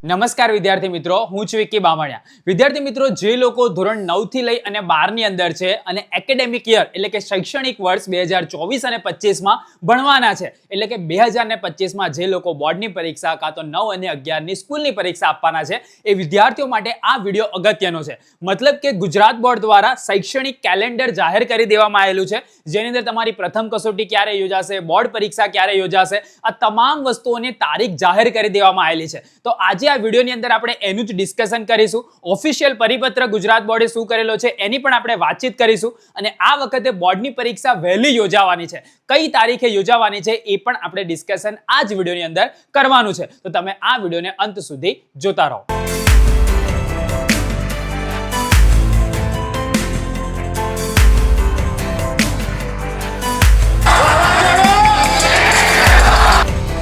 નમસ્કાર વિદ્યાર્થી મિત્રો, હું છું વિકી બામણિયા. વિદ્યાર્થી મિત્રો, જે લોકો ધોરણ 9 થી લઈ અને 12 ની અંદર છે અને એકેડેમિક યર એટલે કે શૈક્ષણિક વર્ષ 2024 અને 25 માં ભણવાના છે, એટલે કે 2025 માં જે લોકો બોર્ડની પરીક્ષા કાં તો 9 અને 11 ની સ્કૂલની પરીક્ષા આપવાના છે, એ વિદ્યાર્થીઓ માટે આ વિડીયો અગત્યનો છે. મતલબ કે ગુજરાત બોર્ડ દ્વારા શૈક્ષણિક કેલેન્ડર જાહેર કરી દેવામાં આવેલું છે, જેની અંદર તમારી પ્રથમ કસોટી ક્યારે યોજાશે, બોર્ડ પરીક્ષા ક્યારે યોજાશે, આ તમામ વસ્તુઓની તારીખ જાહેર કરી દેવામાં આવેલી છે. તો આજે આ વિડિયોની અંદર આપણે એનું જ ડિસ્કશન કરીશું. ઓફિશિયલ પરિપત્ર ગુજરાત બોર્ડે શું કરેલો છે એની પણ આપણે વાતચીત કરીશું, અને આ વખતે બોર્ડની પરીક્ષા વહેલી યોજાવાની છે, કઈ તારીખે યોજાવાની છે એ પણ આપણે ડિસ્કશન આ જ વિડિયોની અંદર કરવાનું છે. તો તમે આ વિડિયોને અંત સુધી જોતા રહો.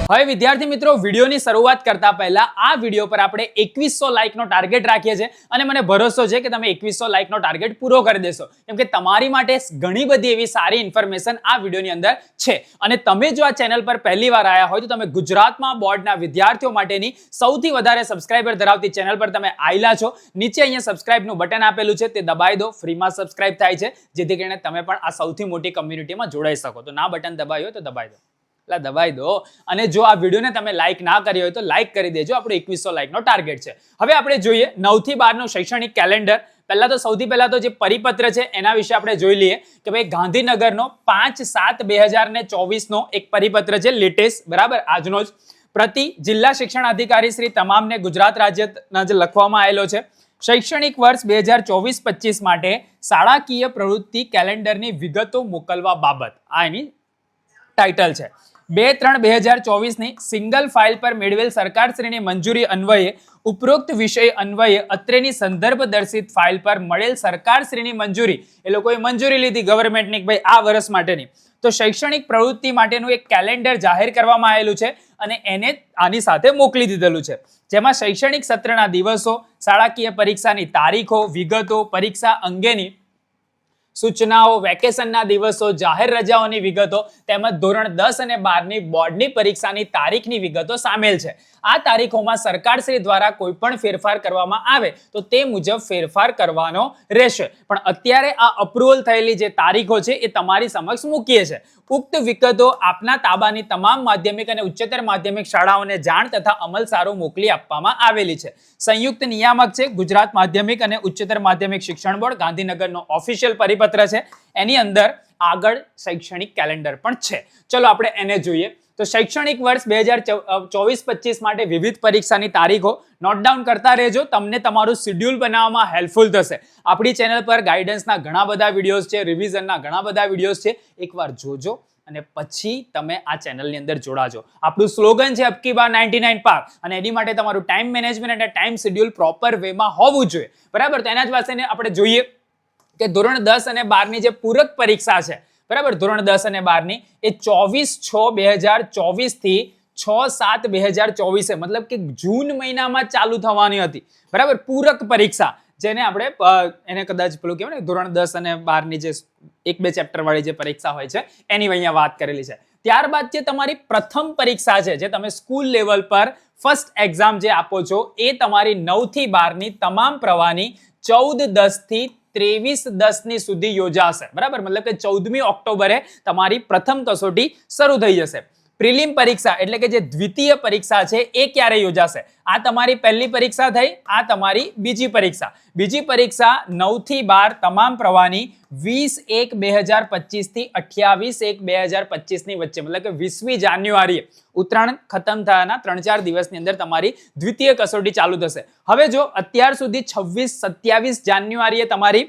હવે વિદ્યાર્થી મિત્રો, વિડીયોની શરૂઆત કરતા પહેલા આ વિડીયો પર આપણે 2100 લાઇકનો ટાર્ગેટ રાખીએ છીએ, અને મને ભરોસો છે કે તમે 2100 લાઇકનો ટાર્ગેટ પૂરો કરી દેશો, કેમ કે તમારી માટે ઘણી બધી એવી સારી ઇન્ફોર્મેશન આ વિડીયોની અંદર છે. અને તમે જો આ ચેનલ પર પહેલી વાર આવ્યા હોય તો તમે ગુજરાતમાં બોર્ડના વિદ્યાર્થીઓ માટેની સૌથી વધારે સબસ્ક્રાઇબર ધરાવતી ચેનલ પર તમે આવેલા છો. નીચે અહીંયા સબસ્ક્રાઇબનું બટન આપેલું છે, તે દબાવી દો. ફ્રીમાં સબસ્ક્રાઇબ થાય છે, જેથી કરીને તમે પણ આ સૌથી મોટી કમ્યુનિટીમાં જોડાઈ શકો. તો ના બટન દબાવ્યું હોય તો દબાવી દો, દબાઈ દો. અને જો આ વિડીયોને તમે લાઈક ના કરી હોય તો લાઈક કરી દેજો. આપણો 2100 લાઈકનો ટાર્ગેટ છે. હવે આપણે જોઈએ 9 થી 12 નું શૈક્ષણિક કેલેન્ડર. સૌથી પહેલા તો જે પરિપત્ર છે એના વિશે આપણે જોઈ લઈએ કે ભાઈ ગાંધીનગરનો 5/7/2024 નો એક પરિપત્ર છે, લેટેસ્ટ, બરાબર, આજનો જ. પ્રતિ જિલ્લા શિક્ષણ અધિકારી શ્રી તમામને ગુજરાત રાજ્યના જે લખવામાં આવેલો છે. શૈક્ષણિક વર્ષ 2024-25 માટે શાળાકીય પ્રવૃત્તિ કેલેન્ડરની વિગતો મોકલવા બાબત, આ એની ટાઇટલ છે. 2/3/2024 ની સિંગલ ફાઇલ પર મેળવેલ સરકારશ્રીની મંજૂરી અન્વયે ઉપરોક્ત વિષય અન્વયે અત્રેની સંદર્ભ દર્શિત ફાઇલ પર મળેલ સરકારશ્રીની મંજૂરી, એ લોકોએ મંજૂરી લીધી ગવર્મેન્ટની ભાઈ આ વર્ષ માટેની, તો શૈક્ષણિક પ્રવૃત્તિ માટેનું એક કેલેન્ડર જાહેર કરવામાં આવેલું છે અને એને આની સાથે મોકલી દીધેલું છે, જેમાં શૈક્ષણિક સત્રના દિવસો, શાળાકીય પરીક્ષાની તારીખો, વિગતો, પરીક્ષા અંગેની સૂચનાઓ, વેકેશનના દિવસો, જાહેર રજાઓની વિગતો તેમજ ધોરણ 10 અને 12 ની બોર્ડની પરીક્ષાની તારીખની વિગતો સામેલ છે. આ તારીખોમાં સરકારશ્રી દ્વારા કોઈ પણ ફેરફાર કરવામાં આવે તો તે મુજબ ફેરફાર કરવાનો રહેશે. પણ અત્યારે આ અપ્રુવલ થયેલી જે તારીખો છે એ તમારી સમક્ષ મૂકીએ છે. ઉક્ત વિગતો આપના તાબાની તમામ માધ્યમિક અને ઉચ્ચતર માધ્યમિક શાળાઓને જાણ તથા અમલ સારું મોકલી આપવામાં આવેલી છે. સંયુક્ત નિયામક છે ગુજરાત માધ્યમિક અને ઉચ્ચતર માધ્યમિક શિક્ષણ બોર્ડ, ગાંધીનગરનો ઓફિશિયલ પરિપત્ર છે. એની અંદર આગળ શૈક્ષણિક કેલેન્ડર પણ છે. ચલો આપણે એને જોઈએ. તો શૈક્ષણિક વર્ષ 2024-25 માટે વિવિધ પરીક્ષાની તારીખો નોટ ડાઉન કરતા રહેજો, તમને તમારું શેડ્યુલ બનાવવામાં હેલ્પફુલ થશે. આપણી ચેનલ પર ગાઈડન્સના ઘણા બધા વિડીયોઝ છે, રિવિઝનના ઘણા બધા વિડીયોઝ છે, એકવાર જોજો અને પછી તમે આ ચેનલની અંદર જોડાજો. આપણું સ્લોગન છે અબકી બાર 99 પાર, અને એની માટે તમારું ટાઈમ મેનેજમેન્ટ અને ટાઈમ શેડ્યુલ પ્રોપર વેમાં હોવું જોઈએ, બરાબર. તો એના જ વાસ્તે આપણે જોઈએ કે ધોરણ 10 અને 12 ની જે પૂરક પરીક્ષા છે, બરાબર, ધોરણ 10 અને 12 ની એ 24/6/2024 થી 6/7/2024, મતલબ કે જૂન મહિનામાં ચાલુ થવાની હતી, બરાબર, પૂરક પરીક્ષા, જેને આપણે એને કદાચ પેલું કહેવાય ને, ધોરણ 10 અને 12 ની જે 1-2 ચેપ્ટર વાળી જે પરીક્ષા હોય છે એની અહીંયા વાત કરેલી છે. ત્યારબાદ જે તમારી પ્રથમ પરીક્ષા છે, જે તમે સ્કૂલ લેવલ પર ફર્સ્ટ એક્ઝામ જે આપો છો, એ તમારી 9 થી 12 ની તમામ પ્રવાહની 14/10 થી 23/10 ની સુધી યોજાશે, બરાબર. મતલબ કે 14મી ઓક્ટોબરે તમારી પ્રથમ કસોટી શરૂ થઈ જશે. પ્રિલિમ પરીક્ષા એટલે કે જે દ્વિતીય પરીક્ષા છે એ ક્યારે યોજાશે? આ તમારી પહેલી પરીક્ષા થઈ, આ તમારી બીજી પરીક્ષા. બીજી પરીક્ષા 9 થી 12 તમામ પ્રવાહની 20/1/2025 થી 28/1/2025 ની વચ્ચે, મતલબ કે 20મી જાન્યુઆરીએ ઉત્તરાયણ ખતમ થયાના 3-4 દિવસની અંદર તમારી દ્વિતીય કસોટી ચાલુ થશે. હવે જો અત્યાર સુધી 26-27 જાન્યુઆરીએ તમારી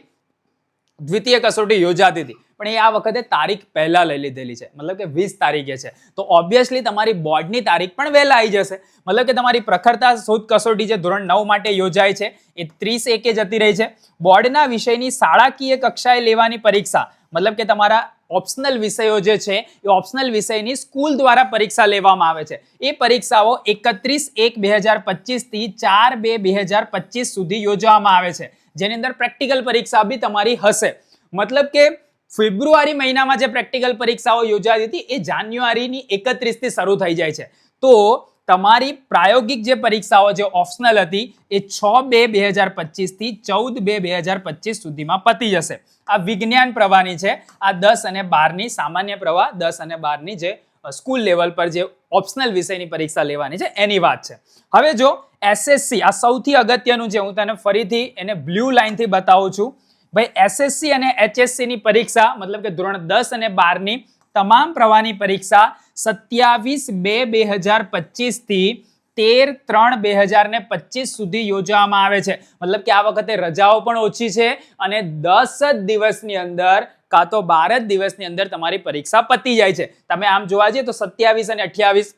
દ્વિતીય કસોટી યોજાતી હતી, પણ એ આ વખતે તારીખ પહેલા લઈ લીધેલી છે, મતલબ કે 20 તારીખે છે. તો ઓબ્વિયસલી તમારી બોર્ડની તારીખ પણ વહેલા આવી જશે. મતલબ કે તમારી પ્રખરતા શોધ કસોટી જે ધોરણ 9 માટે યોજાય છે એ 30/1 જતી રહી છે. બોર્ડના વિષયની શાળાકીય કક્ષાએ લેવાની પરીક્ષા, મતલબ કે તમારા ઓપ્શનલ વિષયો જે છે એ ઓપ્શનલ વિષયની સ્કૂલ દ્વારા પરીક્ષા લેવામાં આવે છે. એ પરીક્ષાઓ 31/1/2025 થી 4/2/2025 સુધી યોજવામાં આવે છે, જેની અંદર પ્રેક્ટિકલ પરીક્ષા બી તમારી હશે. મતલબ કે ફેબ્રુઆરી મહિનામાં જે પ્રેક્ટિકલ પરીક્ષાઓ યોજાતી હતી એ જાન્યુઆરીની 31 થી શરૂ થઈ જાય છે. તો તમારી પ્રાયોગિક જે પરીક્ષાઓ જે ઓપ્શનલ હતી એ 6/2/2025 થી 14/2/2025 સુધીમાં પતી જશે. આ વિજ્ઞાન પ્રવાહની છે. આ 10 અને 12ની સામાન્ય પ્રવાહ, 10 અને 12ની જે સ્કૂલ લેવલ પર જે ઓપ્શનલ વિષયની પરીક્ષા લેવાની છે એની વાત છે. હવે જો એસએસસી, આ સૌથી અગત્યનું છે, હું તને ફરીથી એને બ્લુ લાઇનથી બતાવું છું. ભાઈ એસએસસી અને એચએસસી ની પરીક્ષા મતલબ કે ધોરણ 10 અને 12ની તમામ પ્રવાહની પરીક્ષા 27/2/2025 થી 13/3/2025 સુધી યોજવામાં આવે છે. મતલબ કે આ વખતે રજાઓ પણ ઓછી છે અને 10 જ દિવસની અંદર કાં તો 12 જ દિવસની અંદર તમારી પરીક્ષા પતી જાય છે. તમે આમ જોવા જઈએ તો 27 અને 28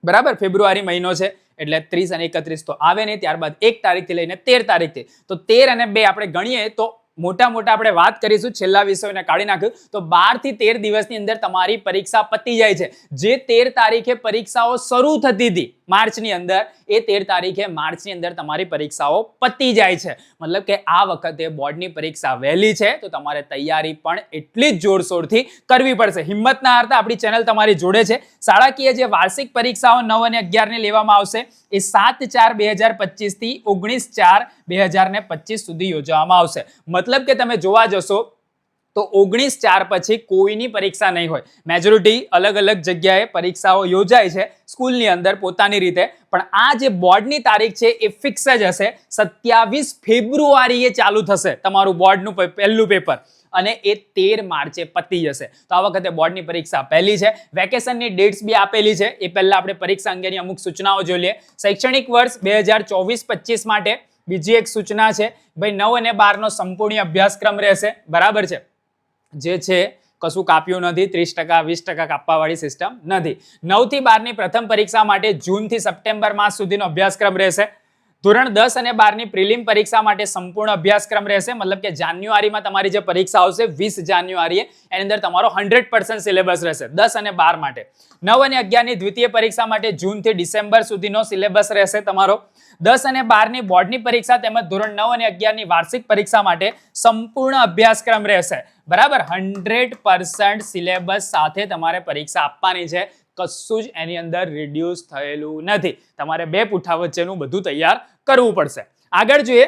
બરાબર ફેબ્રુઆરી મહિનો છે એટલે 30 અને 31 તો આવે નહીં, ત્યારબાદ 1 તારીખથી લઈને 13 તારીખથી, તો 13 અને 2 આપણે ગણીએ તો મોટા આપણે વાત કરીશું, છેલ્લા વિષયોને કાઢી નાખ્યું તો 12 થી 13 દિવસની અંદર તમારી પરીક્ષા પતી જાય છે. જે 13 તારીખે પરીક્ષાઓ શરૂ થતી હતી માર્ચની અંદર, એ 13 તારીખે માર્ચની અંદર તમારી પરીક્ષાઓ પતી જાય છે. મતલબ કે આ વખતે બોર્ડની પરીક્ષા વહેલી છે તો તમારે તૈયારી પણ એટલી જ જોરશોરથી કરવી પડશે. હિંમત ના હારતા આપણી ચેનલ તમારી જોડે છે. શાળાકીય જે વાર્ષિક પરીક્ષાઓ 9 અને 11 ને લેવામાં આવશે એ 7/4/2025 થી 19/4/2025 સુધી યોજવામાં આવશે. મતલબ કે તમે જોવા જશો તો 19/4 પછી કોઈની પરીક્ષા નહીં હોય. મેજોરિટી અલગ અલગ જગ્યાએ પરીક્ષાઓ યોજાય છે સ્કૂલની અંદર પોતાની રીતે, પણ આ જે બોર્ડની તારીખ છે એ ફિક્સ જ હશે. 27 ફેબ્રુઆરીએ ચાલુ થશે તમારું બોર્ડનું પહેલું પેપર અને એ 13 માર્ચે પતી જશે. તો આ વખતે બોર્ડની પરીક્ષા પહેલી છે. વેકેશનની ડેટ્સ બી આપેલી છે. એ પહેલા આપણે પરીક્ષા અંગેની અમુક સૂચનાઓ જોઈ લઈએ. શૈક્ષણિક વર્ષ 2024-25 માટે બીજી એક સૂચના છે, ભાઈ 9 અને 12 નો સંપૂર્ણ અભ્યાસક્રમ રહેશે. બરાબર છે, જે છે કશું કાપ્યું નથી, 30%, 20% કાપવાવાળી સિસ્ટમ નથી. 9 થી 12 ની પ્રથમ પરીક્ષા માટે જૂન થી સપ્ટેમ્બર માસ સુધીનો અભ્યાસક્રમ રહેશે. ધોરણ 10 અને 12 ની પ્રિલિમ પરીક્ષા માટે સંપૂર્ણ અભ્યાસક્રમ રહેશે. મતલબ કે જાન્યુઆરીમાં તમારી જે પરીક્ષા આવશે 20 જાન્યુઆરીએ, એની અંદર તમારો 100% સિલેબસ રહેશે 10 અને 12 માટે. 9 અને 11 ની દ્વિતીય પરીક્ષા માટે જૂન થી ડિસેમ્બર સુધીનો સિલેબસ રહેશે તમારો. 10 અને 12 ની બોર્ડની પરીક્ષા તેમજ ધોરણ 9 અને 11 ની વાર્ષિક પરીક્ષા માટે સંપૂર્ણ અભ્યાસક્રમ રહેશે. બરાબર, 100% સિલેબસ સાથે તમારે પરીક્ષા આપવાની છે. કશું જ એની અંદર રિડ્યુસ થયેલું નથી. તમારે 2 પુઠ્ઠા વચ્ચેનું બધું તૈયાર કરવું પડશે. આગળ જોઈએ,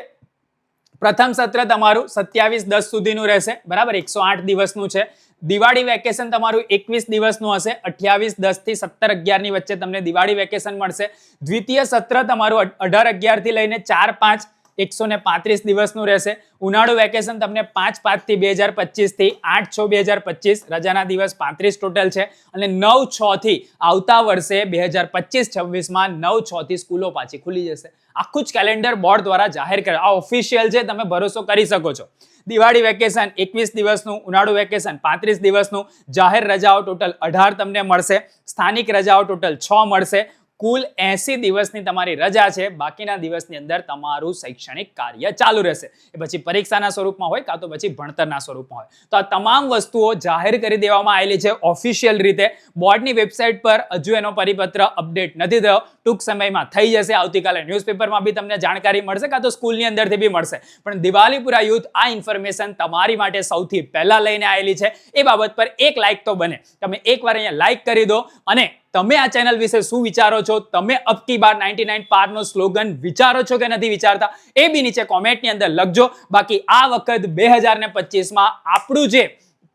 પ્રથમ સત્ર તમારું 27/10 સુધીનું રહેશે. બરાબર, 108 દિવસનું છે. દિવાળી વેકેશન તમારું 21 દિવસનું હશે. 28/10 થી 17/11 ની વચ્ચે તમને દિવાળી વેકેશન મળશે. દ્વિતીય સત્ર તમારું 18/11 થી લઈને 4/5 135 દિવસનું રહેશે. ઉનાળુ વેકેશન તમને 5/5 થી 2025 થી 8/6/2025, રજાના દિવસ 35 ટોટલ છે. અને 9/6 થી આવતા વર્ષે 2025-26 માં 9/6 થી સ્કૂલો પાછી ખુલી જશે. આખું જ કેલેન્ડર બોર્ડ દ્વારા જાહેર કરે, આ ઓફિશિયલ છે, તમે ભરોસો કરી શકો છો. દિવાળી વેકેશન 21 દિવસનું, ઉનાળુ વેકેશન 35 દિવસનું, જાહેર રજાઓ ટોટલ 18 તમને મળશે, સ્થાનિક રજાઓ ટોટલ 6 મળશે. કુલ 80 દિવસની તમારી રજા છે. બાકીના દિવસની અંદર તમારું શૈક્ષણિક કાર્ય ચાલુ રહેશે. એ પછી પરીક્ષાના સ્વરૂપમાં હોય કાં તો પછી ભણતરના સ્વરૂપમાં હોય. તો આ તમામ વસ્તુઓ જાહેર કરી દેવામાં આવેલી છે ઓફિશિયલ રીતે. બોર્ડની વેબસાઇટ પર હજુ એનો પરિપત્ર અપડેટ નથી થયો, ટૂંક સમયમાં થઈ જશે. આવતીકાલે ન્યૂઝપેપરમાં બી તમને જાણકારી મળશે કાં તો સ્કૂલની અંદરથી બી મળશે. પણ દિવાળીપુરા યુથ આ ઇન્ફોર્મેશન તમારી માટે સૌથી પહેલા લઈને આવેલી છે. એ બાબત પર એક લાઇક તો બને. તમે એકવાર અહીંયા લાઇક કરી દો અને તમે આ ચેનલ વિશે શું વિચારો છો, તમે અબ કી બાર 99 પાર નો સ્લોગન વિચારો છો કે નથી વિચારતા, એ બી નીચે કોમેન્ટની અંદર લખજો. બાકી આ વખત 2025માં આપણું જે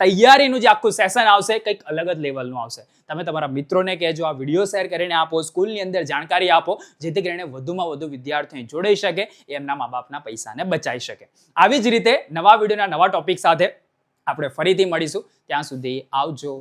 તૈયારીનું જે આખું સેશન આવશે કંઈક અલગ જ લેવલનું આવશે. તમે તમારા મિત્રોને કહેજો, આ વિડીયો શેર કરીને આપો, સ્કૂલની અંદર જાણકારી આપો, જેથી કરીને વધુમાં વધુ વિદ્યાર્થીઓ જોડાઈ શકે, એમના મા બાપના પૈસાને બચાવી શકે. આવી જ રીતે નવા વિડીયોના નવા ટોપિક સાથે આપણે ફરીથી મળીશું. ત્યાં સુધી આવજો.